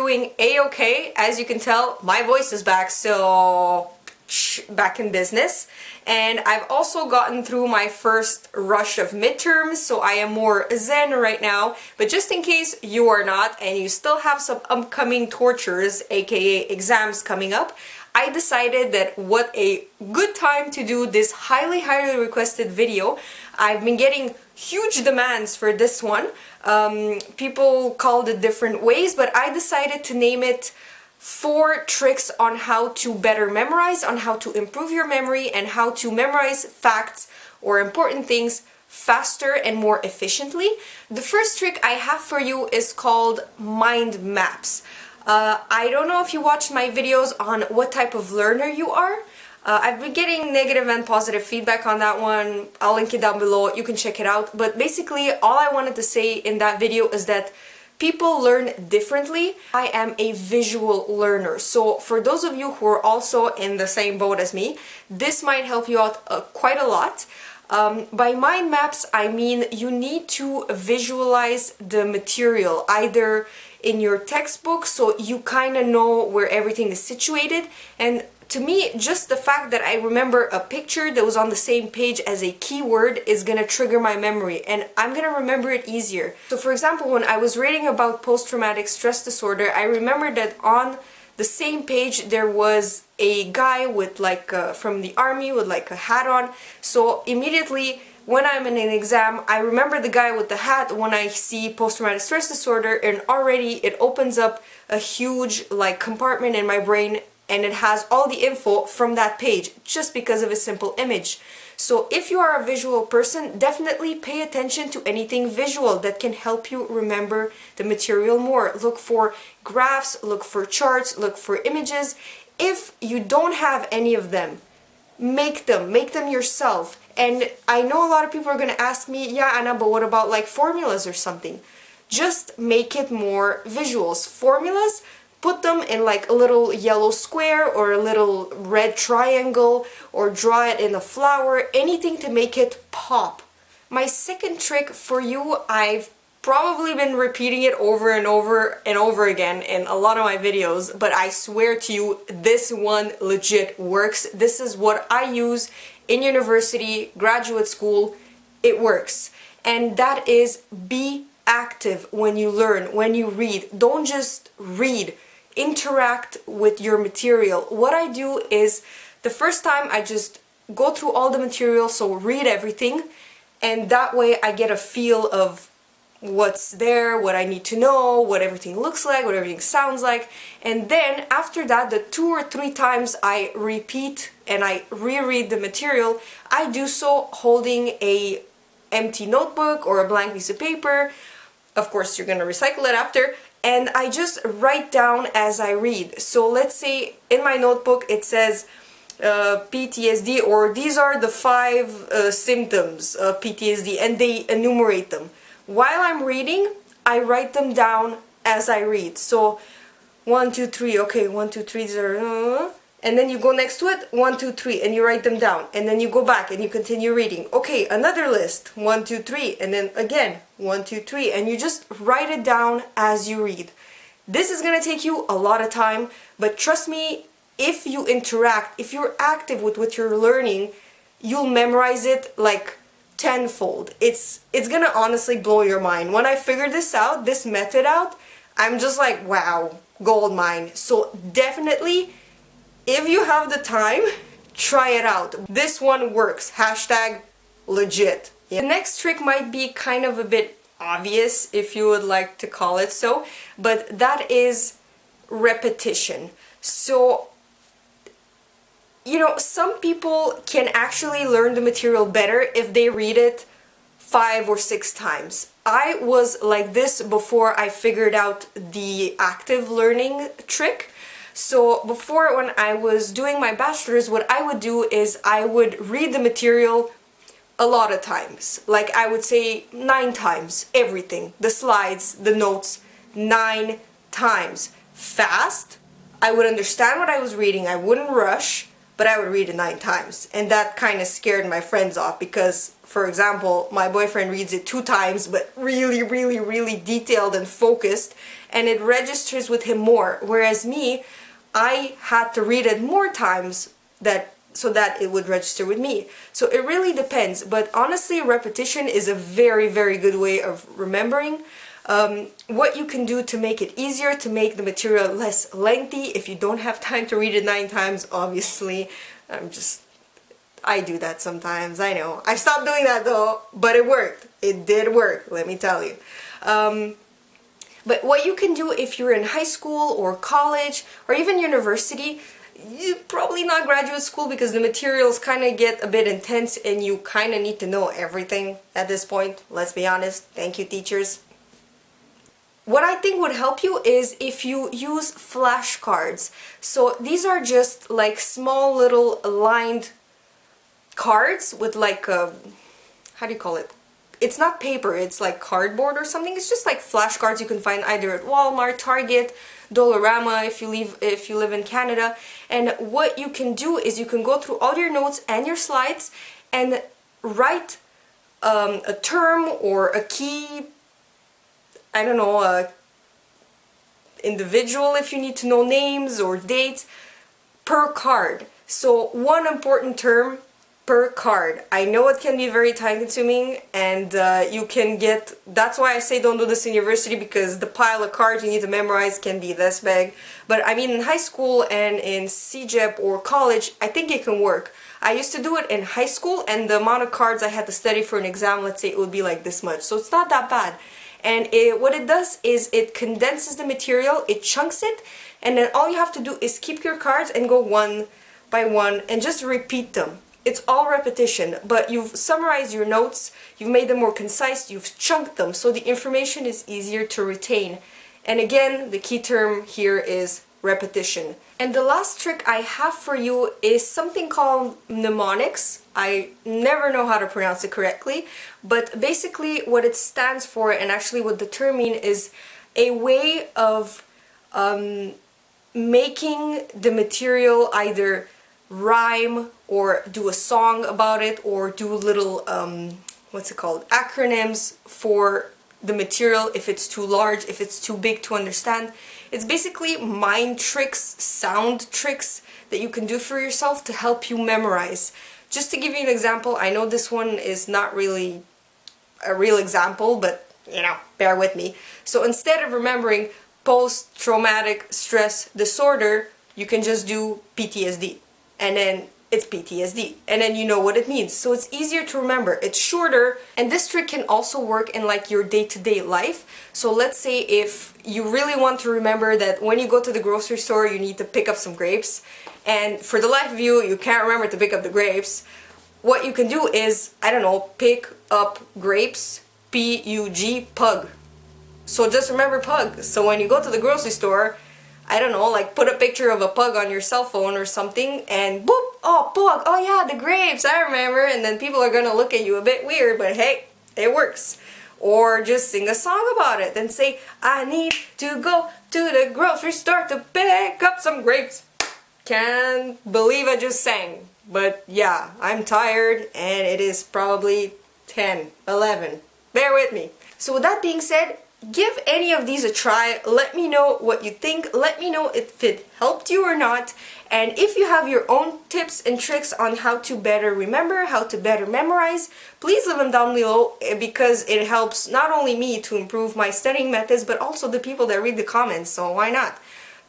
doing a-okay. As you can tell, my voice is back, so back in business. And I've also gotten through my first rush of midterms, so I am more zen right now. But just in case you are not and you still have some upcoming tortures, aka exams coming up, I decided that what a good time to do this highly requested video. I've been getting huge demands for this one. People called it different ways, but I decided to name it 4 tricks on how to better memorize, on how to improve your memory, and how to memorize facts or important things faster and more efficiently. The first trick I have for you is called mind maps. I don't know if you watched my videos on what type of learner you are. I've been getting negative and positive feedback on that one. I'll link it down below, you can check it out. But basically, all I wanted to say in that video is that people learn differently. I am a visual learner, so for those of you who are also in the same boat as me, this might help you out quite a lot. By mind maps, I mean you need to visualize the material, either in your textbook, so you kind of know where everything is situated. And to me, just the fact that I remember a picture that was on the same page as a keyword is gonna trigger my memory, and I'm gonna remember it easier. So for example, when I was reading about post-traumatic stress disorder, I remembered that on the same page there was a guy with like from the army with like a hat on. So immediately when I'm in an exam, I remember the guy with the hat when I see post-traumatic stress disorder, and already it opens up a huge like compartment in my brain, and it has all the info from that page just because of a simple image. So if you are a visual person, definitely pay attention to anything visual that can help you remember the material more. Look for graphs, look for charts, look for images. If you don't have any of them, make them yourself. And I know a lot of people are going to ask me, yeah, Anna, but what about like formulas or something? Just make it more visuals. Formulas, put them in like a little yellow square or a little red triangle, or draw it in a flower, anything to make it pop. My second trick for you, I've probably been repeating it over and over again in a lot of my videos, but I swear to you, this one legit works. This is what I use in university, graduate school. It works. And that is, be active when you learn, when you read. Don't just read. Interact with your material. What I do is, the first time I just go through all the material, so read everything, and that way I get a feel of what's there, what I need to know, what everything looks like, what everything sounds like. And then after that, the 2 or 3 times I repeat and I reread the material, I do so holding a empty notebook or a blank piece of paper. Of course, you're gonna recycle it after. And I just write down as I read. So let's say in my notebook it says PTSD, or these are the 5 symptoms of PTSD, and they enumerate them. While I'm reading, I write them down as I read. So 1, 2, 3, okay, 1, 2, 3, 0, and then you go next to it, 1, 2, 3, and you write them down, and then you go back and you continue reading. Okay, another list, 1, 2, 3, and then again 1, 2, 3, and you just write it down as you read. This is gonna take you a lot of time, but trust me, if you interact, if you're active with what you're learning, you'll memorize it like tenfold. It's gonna honestly blow your mind. When I figured this out, this method out, I'm just like, wow, gold mine. So definitely, if you have the time, try it out. This one works. Hashtag legit. Yeah. The next trick might be kind of a bit obvious, if you would like to call it so, but that is repetition. So, you know, some people can actually learn the material better if they read it 5 or 6 times. I was like this before I figured out the active learning trick. So before, when I was doing my bachelor's, what I would do is I would read the material a lot of times. Like I would say 9 times, everything. The slides, the notes, 9 times. Fast. I would understand what I was reading. I wouldn't rush. but I would read it 9 times. And that kind of scared my friends off because, for example, my boyfriend reads it 2 times, but really, really, really detailed and focused, and it registers with him more. Whereas me, I had to read it more times so that it would register with me. So it really depends, but honestly, repetition is a very, very good way of remembering. What you can do to make it easier, to make the material less lengthy, if you don't have time to read it 9 times, obviously, I do that sometimes, I know. I stopped doing that though, but it worked. It did work, let me tell you. But what you can do if you're in high school or college or even university, probably not graduate school because the materials kind of get a bit intense and you kind of need to know everything at this point, let's be honest. Thank you, teachers. What I think would help you is if you use flashcards. So these are just like small little lined cards with like a, how do you call it? It's not paper, it's like cardboard or something. It's just like flashcards you can find either at Walmart, Target, Dollarama if you live in Canada. And what you can do is you can go through all your notes and your slides and write a term or a key, I don't know, individual if you need to know names or dates, per card. So one important term per card. I know it can be very time consuming and you can get, that's why I say don't do this in university, because the pile of cards you need to memorize can be this big. But I mean in high school and in CEGEP or college, I think it can work. I used to do it in high school and the amount of cards I had to study for an exam, let's say it would be like this much. So it's not that bad. And what it does is it condenses the material, it chunks it, and then all you have to do is keep your cards and go one by one and just repeat them. It's all repetition, but you've summarized your notes, you've made them more concise, you've chunked them, so the information is easier to retain. And again, the key term here is repetition. And the last trick I have for you is something called mnemonics. I never know how to pronounce it correctly, but basically what it stands for, and actually what the term means, is a way of making the material either rhyme or do a song about it or do little, what's it called, acronyms for the material if it's too large, if it's too big to understand. It's basically mind tricks, sound tricks that you can do for yourself to help you memorize. Just to give you an example, I know this one is not really a real example, but you know, bear with me. So instead of remembering post-traumatic stress disorder, you can just do PTSD. And then it's PTSD. And then you know what it means. So it's easier to remember. It's shorter. And this trick can also work in like your day-to-day life. So let's say if you really want to remember that when you go to the grocery store, you need to pick up some grapes. And for the life of you, you can't remember to pick up the grapes. What you can do is, I don't know, pick up grapes, P-U-G, pug. So just remember pug. So when you go to the grocery store, I don't know, like put a picture of a pug on your cell phone or something and boop, oh pug, oh yeah, the grapes, I remember, and then people are gonna look at you a bit weird, but hey, it works. Or just sing a song about it and say, I need to go to the grocery store to pick up some grapes. Can't believe I just sang, but yeah, I'm tired and it is probably 10, 11. Bear with me. So with that being said, give any of these a try. Let me know what you think. Let me know if it helped you or not. And if you have your own tips and tricks on how to better remember, how to better memorize, please leave them down below because it helps not only me to improve my studying methods, but also the people that read the comments, so why not?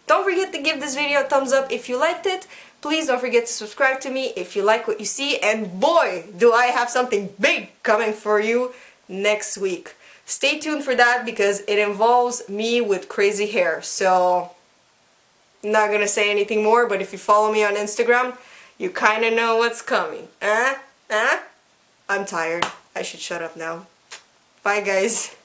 Don't forget to give this video a thumbs up if you liked it. Please don't forget to subscribe to me if you like what you see. And boy, do I have something big coming for you next week. Stay tuned for that because it involves me with crazy hair. So, I'm not gonna say anything more, but if you follow me on Instagram, you kinda know what's coming. I'm tired. I should shut up now. Bye guys.